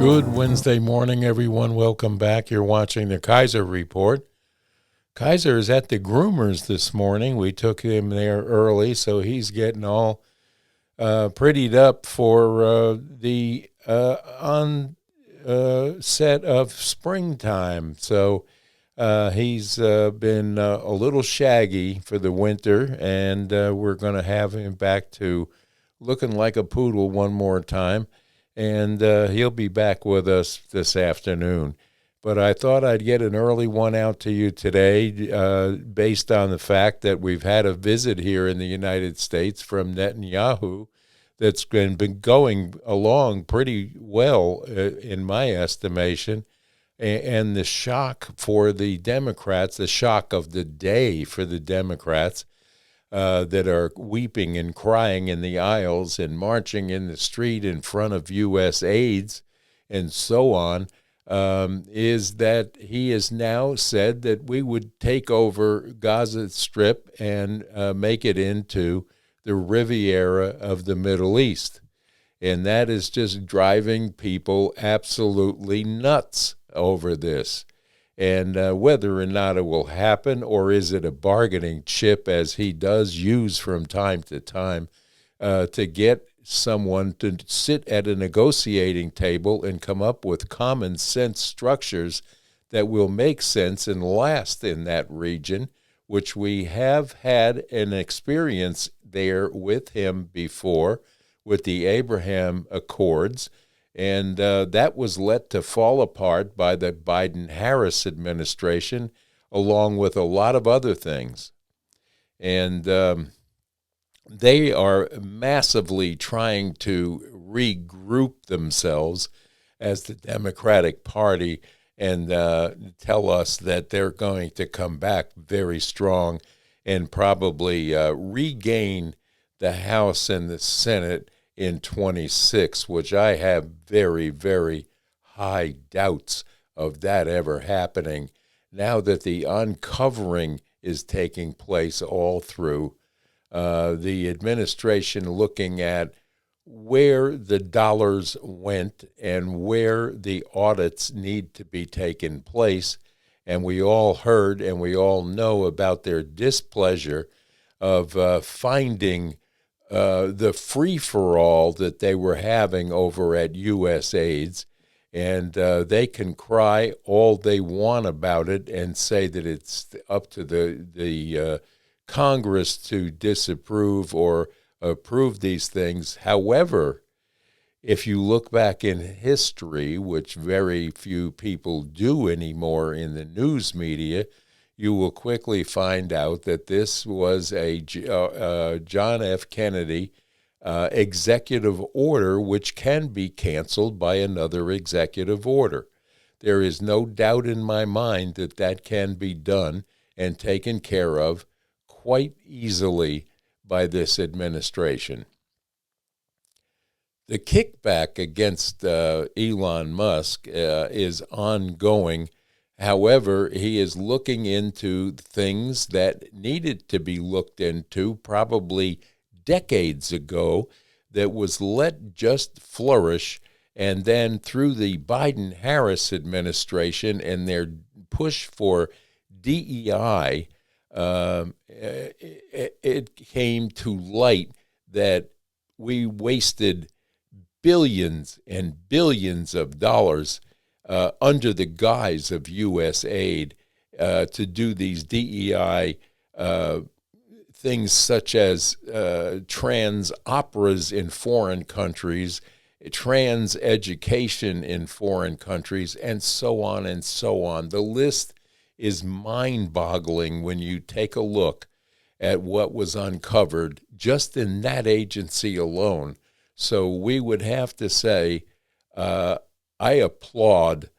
Good Wednesday morning, everyone. Welcome back. You're watching the Kaiser Report. Kaiser is at the groomers this morning. We took him there early, so he's getting all prettied up for the onset of springtime. So he's been a little shaggy for the winter, and we're going to have him back to looking like a poodle one more time. And he'll be back with us this afternoon. But I thought I'd get an early one out to you today based on the fact that we've had a visit here in the United States from Netanyahu that's been going along pretty well, in my estimation. And the shock for the Democrats, the shock of the day for the Democrats, that are weeping and crying in the aisles and marching in the street in front of U.S. aides and so on, is that he has now said that we would take over Gaza Strip and make it into the Riviera of the Middle East. And that is just driving people absolutely nuts over this. And whether or not it will happen, or is it a bargaining chip, as he does use from time to time, to get someone to sit at a negotiating table and come up with common sense structures that will make sense and last in that region, which we have had an experience there with him before with the Abraham Accords. And that was let to fall apart by the Biden-Harris administration, along with a lot of other things. And they are massively trying to regroup themselves as the Democratic Party and tell us that they're going to come back very strong and probably regain the House and the Senate in 26, which I have very, very high doubts of that ever happening, now that the uncovering is taking place all through the administration, looking at where the dollars went and where the audits need to be taken place. And we all heard and we all know about their displeasure of finding the free-for-all that they were having over at USAID's, and they can cry all they want about it and say that it's up to the Congress to disapprove or approve these things. However, if you look back in history, which very few people do anymore in the news media, you will quickly find out that this was a John F. Kennedy executive order, which can be canceled by another executive order. There is no doubt in my mind that that can be done and taken care of quite easily by this administration. The kickback against Elon Musk is ongoing. However, he is looking into things that needed to be looked into probably decades ago that was let just flourish. And then through the Biden-Harris administration and their push for DEI, it came to light that we wasted billions and billions of dollars under the guise of U.S. aid to do these DEI things, such as trans operas in foreign countries, trans education in foreign countries, and so on and so on. The list is mind-boggling when you take a look at what was uncovered just in that agency alone. So we would have to say, I applaud.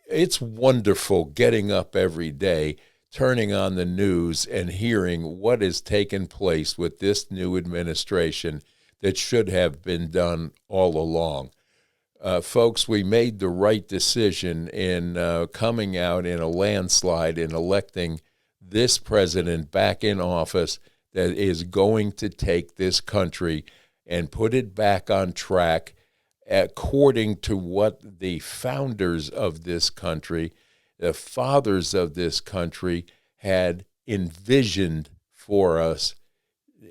It's wonderful getting up every day, turning on the news and hearing what has taken place with this new administration that should have been done all along. Folks, we made the right decision in coming out in a landslide and electing this president back in office that is going to take this country and put it back on track according to what the founders of this country, the fathers of this country, had envisioned for us,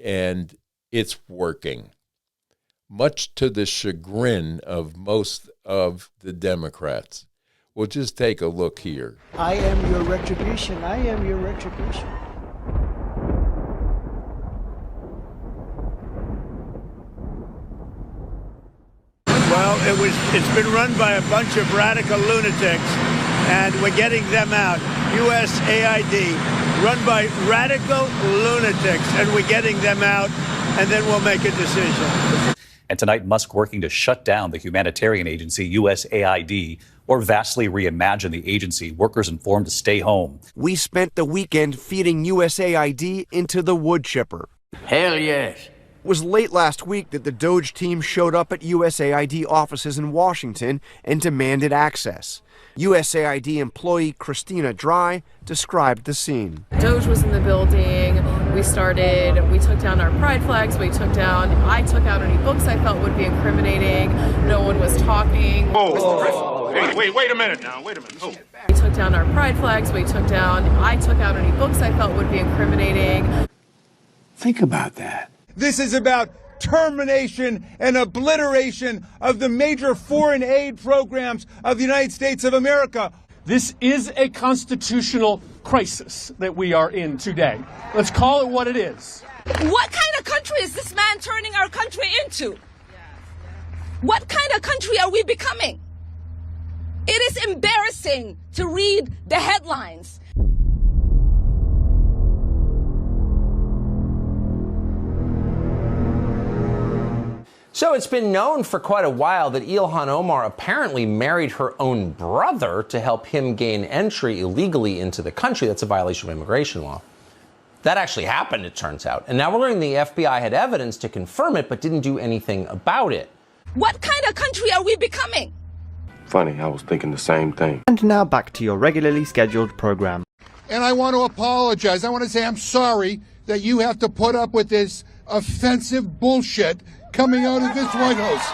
and it's working, much to the chagrin of most of the Democrats. Well, just take a look here. I am your retribution. I am your retribution. Well, it's been run by a bunch of radical lunatics, and we're getting them out. USAID, run by radical lunatics, and we're getting them out, and then we'll make a decision. And tonight, Musk working to shut down the humanitarian agency USAID or vastly reimagine the agency. Workers informed to stay home. We spent the weekend feeding USAID into the wood chipper. Hell yes. It was late last week that the Doge team showed up at USAID offices in Washington and demanded access. USAID employee Christina Dry described the scene. Doge was in the building. We took down our pride flags. I took out any books I felt would be incriminating. No one was talking. Hey, wait a minute now. Wait a minute. Oh. We took down our pride flags. I took out any books I felt would be incriminating. Think about that. This is about termination and obliteration of the major foreign aid programs of the United States of America. This is a constitutional crisis that we are in today. Let's call it what it is. What kind of country is this man turning our country into? What kind of country are we becoming? It is embarrassing to read the headlines. So it's been known for quite a while that Ilhan Omar apparently married her own brother to help him gain entry illegally into the country. That's a violation of immigration law. That actually happened, it turns out. And now we're learning the FBI had evidence to confirm it, but didn't do anything about it. What kind of country are we becoming? Funny, I was thinking the same thing. And now back to your regularly scheduled program. And I want to apologize. I want to say I'm sorry that you have to put up with this offensive bullshit coming out of this White House.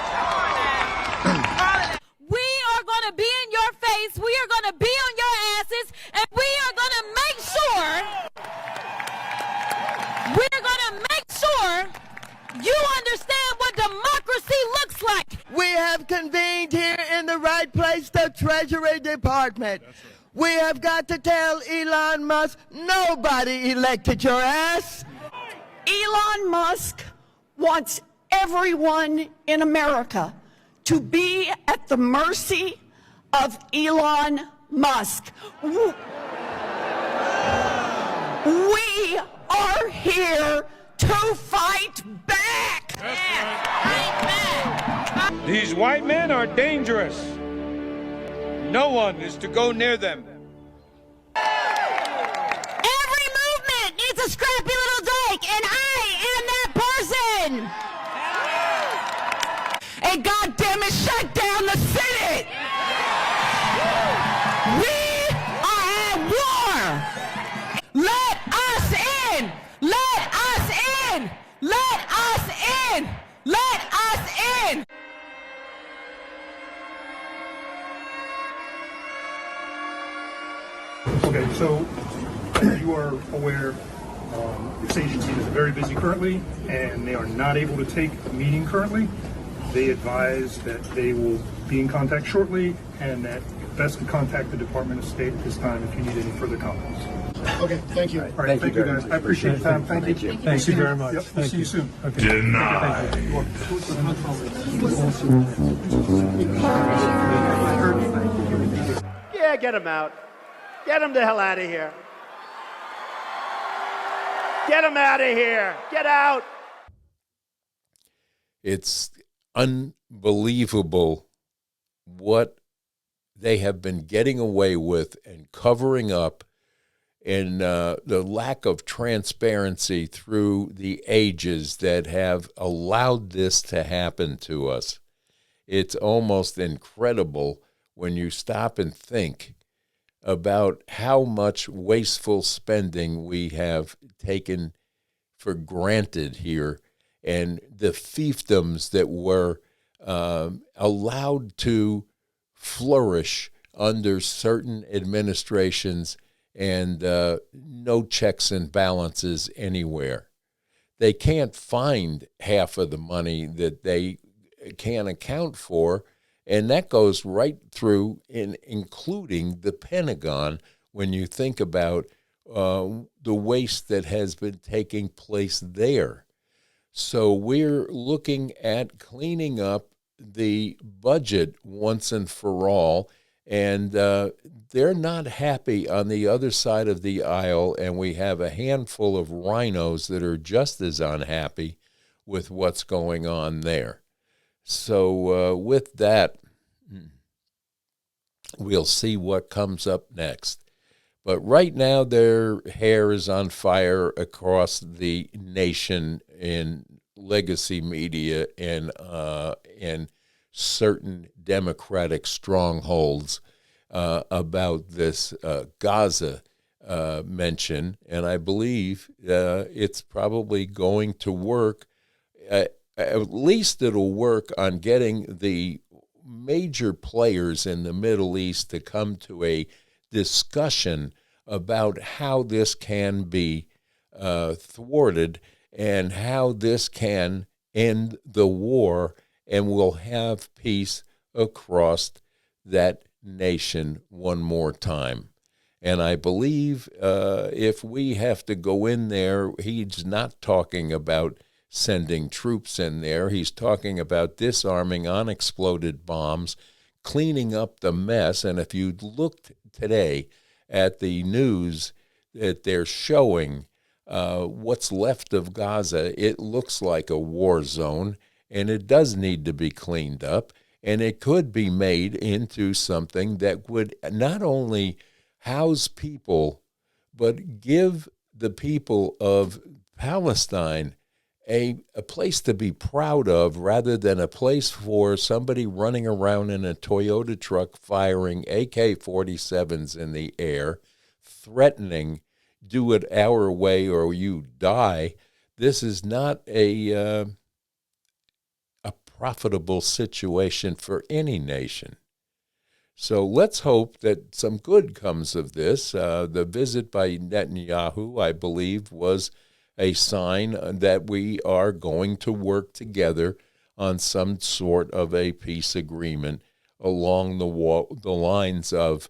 We are going to be in your face. We are going to be on your asses. And we are going to make sure you understand what democracy looks like. We have convened here in the right place, the Treasury Department. We have got to tell Elon Musk, nobody elected your ass. Elon Musk wants everyone in America to be at the mercy of Elon Musk. We are here to fight back. These white men are dangerous. No one is to go near them. Every movement needs a scrappy little dyke, and I am that person. And goddamn it, shut down the Senate! We are at war! Let us in! Let us in! Let us in! Let us in! Okay, so you are aware this agency is very busy currently, and they are not able to take a meeting currently. They advise that they will be in contact shortly, and that best to contact the Department of State at this time if you need any further comments. Okay, thank you. All right, thank you guys. I appreciate the time. Thank you. Thank you very much. Yep, we'll see you soon. Okay. Denied. Yeah, get him out. Get him the hell out of here. Get him out of here. Get out. It's unbelievable what they have been getting away with and covering up, and the lack of transparency through the ages that have allowed this to happen to us. It's almost incredible when you stop and think about how much wasteful spending we have taken for granted here, and the fiefdoms that were allowed to flourish under certain administrations and no checks and balances anywhere. They can't find half of the money that they can account for, and that goes right through, including the Pentagon, when you think about the waste that has been taking place there. So we're looking at cleaning up the budget once and for all, and they're not happy on the other side of the aisle, and we have a handful of rhinos that are just as unhappy with what's going on there. So with that, we'll see what comes up next. But right now, their hair is on fire across the nation in legacy media and certain Democratic strongholds about this Gaza mention. And I believe it's probably going to work. At least it'll work on getting the major players in the Middle East to come to a discussion about how this can be thwarted and how this can end the war, and we'll have peace across that nation one more time. And I believe if we have to go in there, he's not talking about sending troops in there. He's talking about disarming unexploded bombs, cleaning up the mess. And if you looked today at the news that they're showing what's left of Gaza, it looks like a war zone, and it does need to be cleaned up. And it could be made into something that would not only house people, but give the people of Palestine a place to be proud of, rather than a place for somebody running around in a Toyota truck firing AK-47s in the air, threatening, do it our way or you die. This is not a profitable situation for any nation. So let's hope that some good comes of this. The visit by Netanyahu, I believe, was a sign that we are going to work together on some sort of a peace agreement along the lines of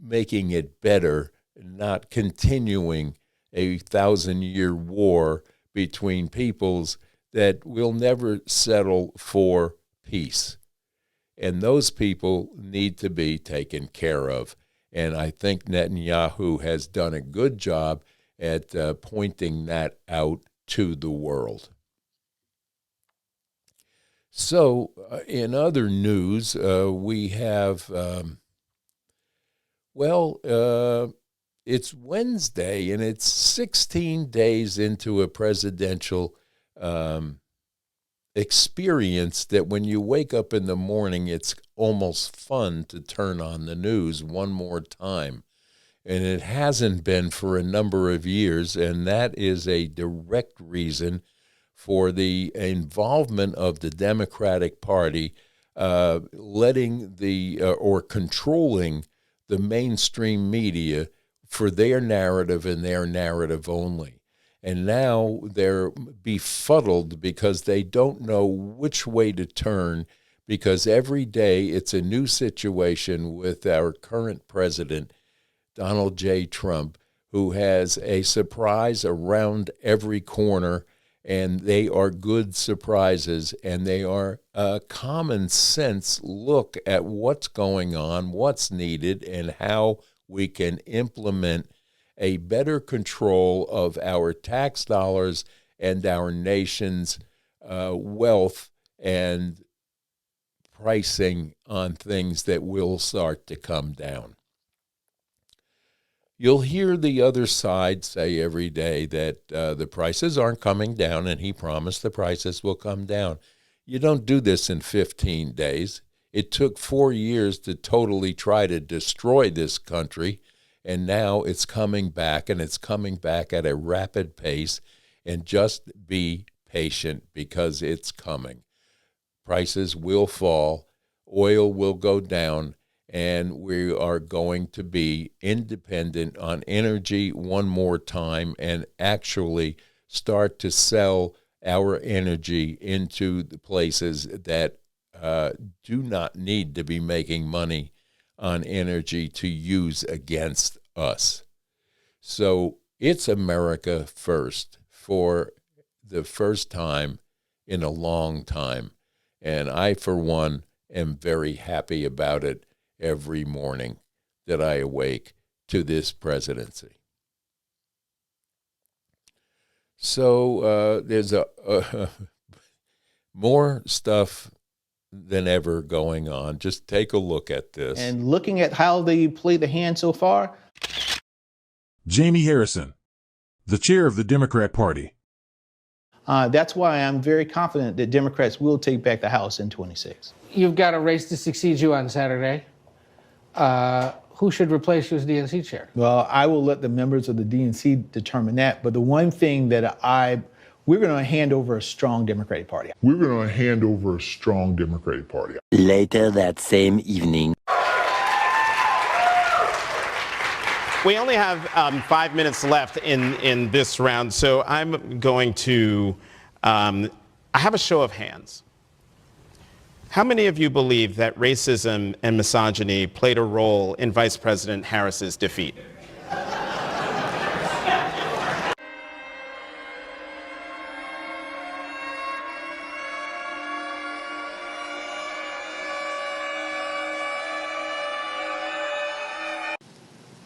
making it better, not continuing a 1,000-year war between peoples that will never settle for peace. And those people need to be taken care of. And I think Netanyahu has done a good job at pointing that out to the world. So, in other news, we have, it's Wednesday, and it's 16 days into a presidential experience that when you wake up in the morning, it's almost fun to turn on the news one more time. And it hasn't been for a number of years, and that is a direct reason for the involvement of the Democratic Party letting or controlling the mainstream media for their narrative and their narrative only. And now they're befuddled because they don't know which way to turn, because every day it's a new situation with our current president, Donald J. Trump, who has a surprise around every corner, and they are good surprises, and they are a common sense look at what's going on, what's needed, and how we can implement a better control of our tax dollars and our nation's wealth and pricing on things that will start to come down. You'll hear the other side say every day that the prices aren't coming down, and he promised the prices will come down. You don't do this in 15 days. It took 4 years to totally try to destroy this country, and now it's coming back, and it's coming back at a rapid pace, and just be patient because it's coming. prices will fall, oil will go down, and we are going to be independent on energy one more time and actually start to sell our energy into the places that do not need to be making money on energy to use against us. So it's America first for the first time in a long time. And I, for one, am very happy about it every morning that I awake to this presidency. So there's more stuff than ever going on. Just take a look at this. And looking at how they played the hand so far. Jamie Harrison, the chair of the Democrat Party. That's why I'm very confident that Democrats will take back the House in 26. You've got a race to succeed you on Saturday. Who should replace you as DNC chair? Well, I will let the members of the DNC determine that. But the one thing that we're going to hand over a strong Democratic Party. We're going to hand over a strong Democratic Party. Later that same evening. We only have 5 minutes left in this round, so I'm going to, I have a show of hands. How many of you believe that racism and misogyny played a role in Vice President Harris's defeat?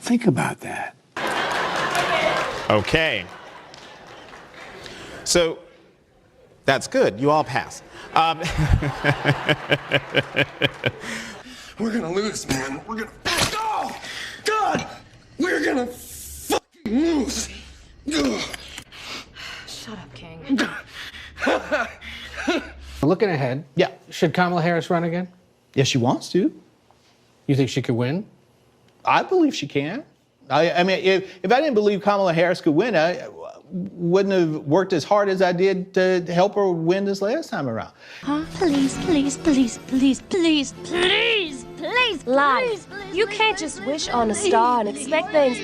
Think about that. Okay. So that's good. You all pass. We're gonna lose, man. We're gonna. Oh, God! We're gonna fucking lose. Shut up, King. Looking ahead, yeah. Should Kamala Harris run again? Yes, she wants to. You think she could win? I believe she can. I mean, if I didn't believe Kamala Harris could win, I wouldn't have worked as hard as I did to help her win this last time around. Huh? Please, please, please, please, please, please, please, Lad, please. You can't just wish on a star and expect things.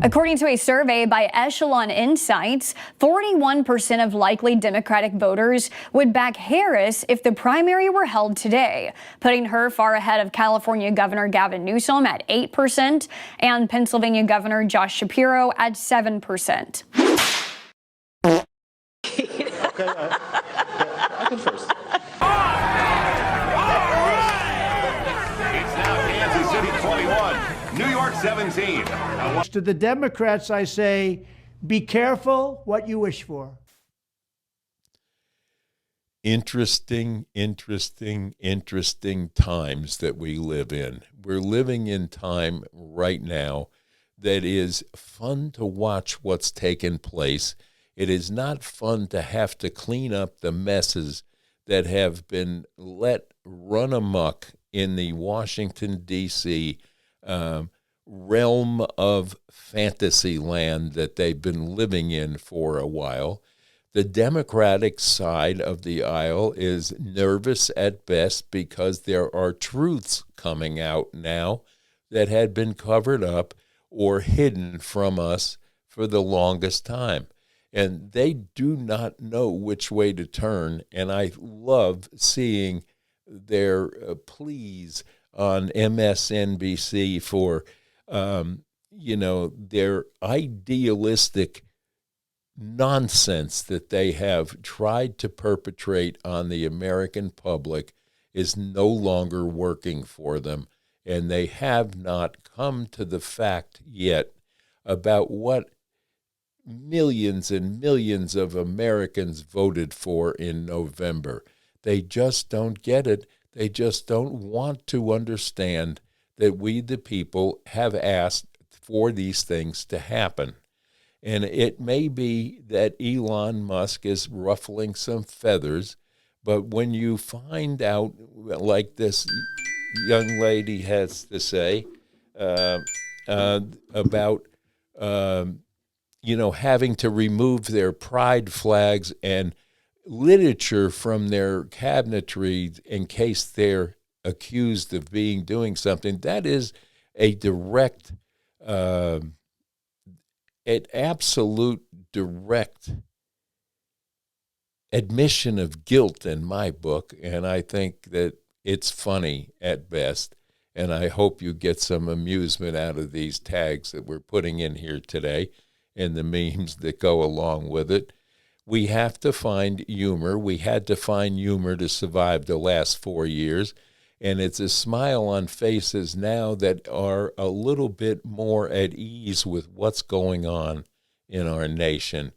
According to a survey by Echelon Insights, 41% of likely Democratic voters would back Harris if the primary were held today, putting her far ahead of California Governor Gavin Newsom at 8% and Pennsylvania Governor Josh Shapiro at 7%. Okay, I can first. It's now Kansas City 21, New York 17. To the Democrats, I say, be careful what you wish for. Interesting times that we live in. We're living in time right now that is fun to watch what's taken place. It is not fun to have to clean up the messes that have been let run amok in the Washington, D.C. Realm of fantasy land that they've been living in for a while. The Democratic side of the aisle is nervous at best because there are truths coming out now that had been covered up or hidden from us for the longest time. And they do not know which way to turn. And I love seeing their pleas on MSNBC for their idealistic nonsense that they have tried to perpetrate on the American public is no longer working for them. And they have not come to the fact yet about what millions and millions of Americans voted for in November. They just don't get it. They just don't want to understand that we, the people, have asked for these things to happen. And it may be that Elon Musk is ruffling some feathers, but when you find out, like this young lady has to say, about, having to remove their pride flags and literature from their cabinetry in case they're accused of doing something. That is a direct, an absolute direct admission of guilt in my book, and I think that it's funny at best, and I hope you get some amusement out of these tags that we're putting in here today and the memes that go along with it. We have to find humor. We had to find humor to survive the last 4 years, and it's a smile on faces now that are a little bit more at ease with what's going on in our nation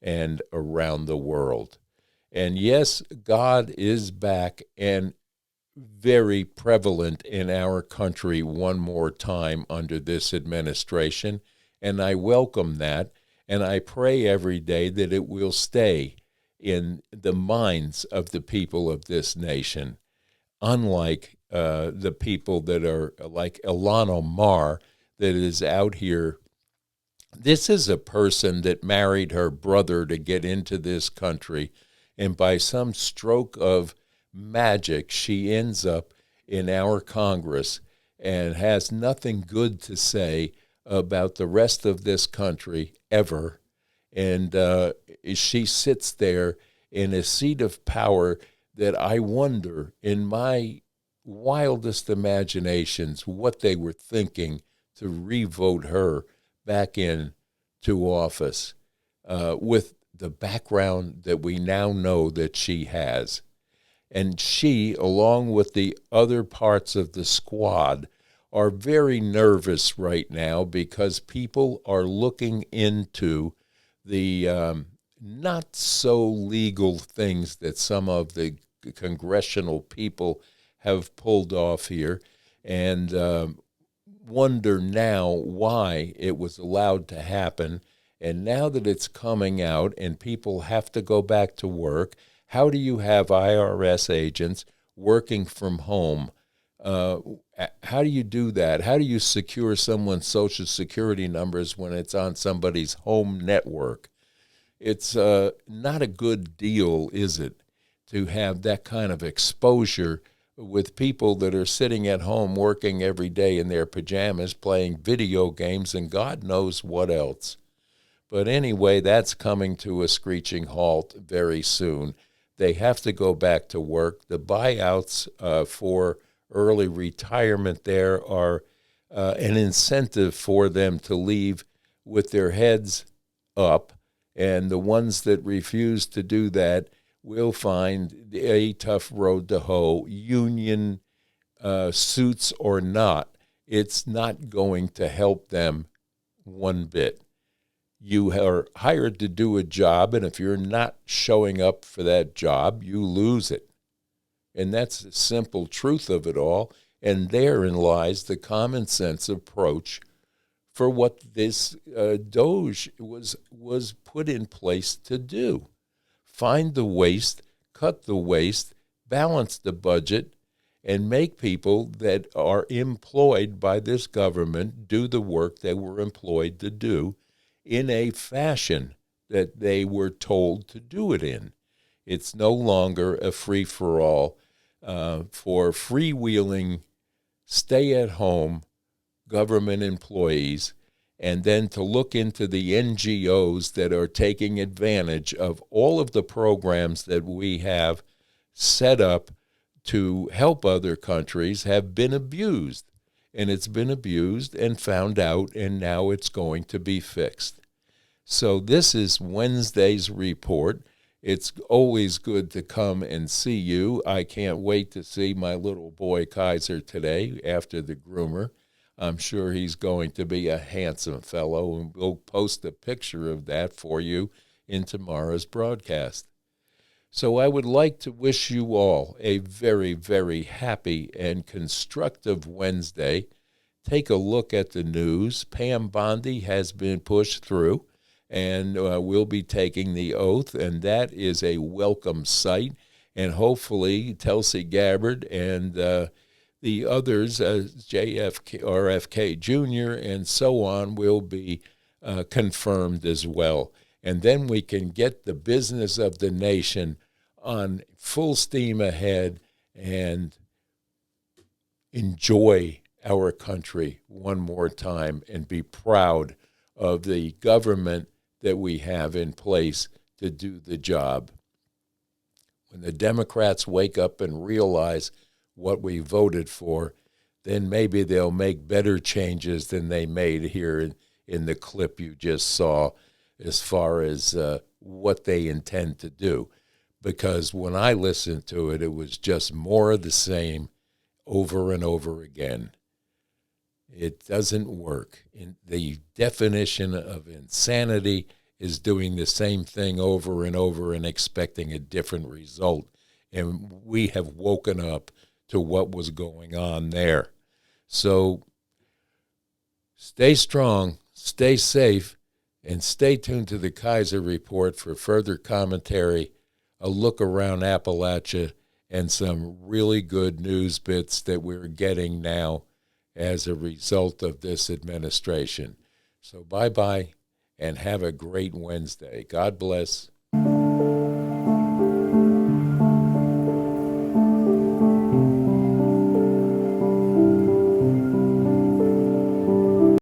and around the world. And yes, God is back and very prevalent in our country one more time under this administration, and I welcome that, and I pray every day that it will stay in the minds of the people of this nation, unlike the people that are like Ilhan Omar that is out here. This is a person that married her brother to get into this country, and by some stroke of magic, she ends up in our Congress and has nothing good to say about the rest of this country ever. And she sits there in a seat of power that I wonder, in my wildest imaginations, what they were thinking to re-vote her back in to office with the background that we now know that she has. And she, along with the other parts of the squad, are very nervous right now because people are looking into the not so legal things that some of the congressional people have pulled off here, and wonder now why it was allowed to happen. And now that it's coming out and people have to go back to work, how do you have IRS agents working from home? How do you do that? How do you secure someone's Social Security numbers when it's on somebody's home network? It's not a good deal, is it, to have that kind of exposure with people that are sitting at home working every day in their pajamas, playing video games, and God knows what else. But anyway, that's coming to a screeching halt very soon. They have to go back to work. The buyouts for early retirement there are an incentive for them to leave with their heads up, and the ones that refuse to do that will find a tough road to hoe, union suits or not. It's not going to help them one bit. You are hired to do a job, and if you're not showing up for that job, you lose it. And that's the simple truth of it all, and therein lies the common sense approach for what this Doge was put in place to do. Find the waste, cut the waste, balance the budget, and make people that are employed by this government do the work they were employed to do in a fashion that they were told to do it in. It's no longer a free-for-all for freewheeling, stay-at-home government employees, and then to look into the NGOs that are taking advantage of all of the programs that we have set up to help other countries have been abused. And it's been abused and found out, and now it's going to be fixed. So this is Wednesday's report. It's always good to come and see you. I can't wait to see my little boy Kaiser today after the groomer. I'm sure he's going to be a handsome fellow, and we'll post a picture of that for you in tomorrow's broadcast. So I would like to wish you all a very, very happy and constructive Wednesday. Take a look at the news. Pam Bondi has been pushed through, and we'll be taking the oath, and that is a welcome sight. And hopefully Tulsi Gabbard and the others, RFK Jr. and so on, will be confirmed as well. and then we can get the business of the nation on full steam ahead and enjoy our country one more time and be proud of the government that we have in place to do the job. When the Democrats wake up and realize what we voted for, then maybe they'll make better changes than they made here in the clip you just saw as far as what they intend to do. Because when I listened to it, it was just more of the same over and over again. It doesn't work. The definition of insanity is doing the same thing over and over and expecting a different result. And we have woken up to what was going on there. So stay strong, stay safe, and stay tuned to the Kaiser Report for further commentary, a look around Appalachia, and some really good news bits that we're getting now as a result of this administration. So bye-bye, and have a great Wednesday. God bless.